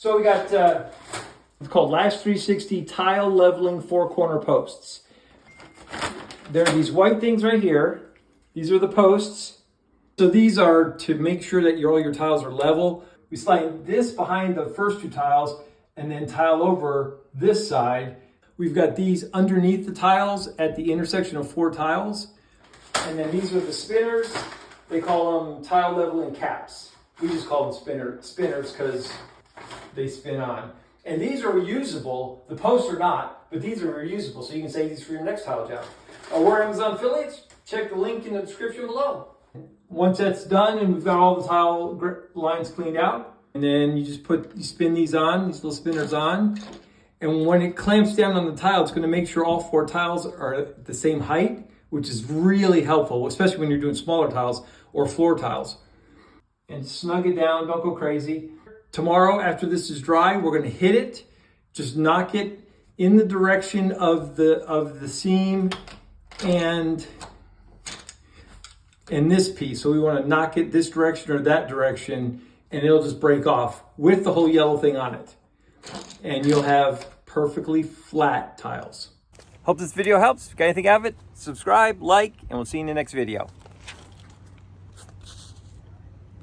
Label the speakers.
Speaker 1: So we got it's called Lash 360 Tile Leveling 4-Corner Posts. There are these white things right here. These are the posts. So these are to make sure that all your tiles are level. We slide this behind the first 2 tiles and then tile over this side. We've got these underneath the tiles at the intersection of 4 tiles. And then these are the spinners. They call them tile leveling caps. We just call them spinners because they spin on. And these are reusable. The posts are not, but these are reusable. So you can save these for your next tile job. We're Amazon affiliates. Check the link in the description below. Once that's done and we've got all the tile lines cleaned out, and then you spin these little spinners on. And when it clamps down on the tile, it's going to make sure all 4 tiles are at the same height, which is really helpful, especially when you're doing smaller tiles or floor tiles. And snug it down, don't go crazy. Tomorrow, after this is dry, we're going to hit it. Just knock it in the direction of the seam and this piece. So we want to knock it this direction or that direction, and it'll just break off with the whole yellow thing on it. And you'll have perfectly flat tiles. Hope this video helps. If you got anything out of it, subscribe, like, and we'll see you in the next video.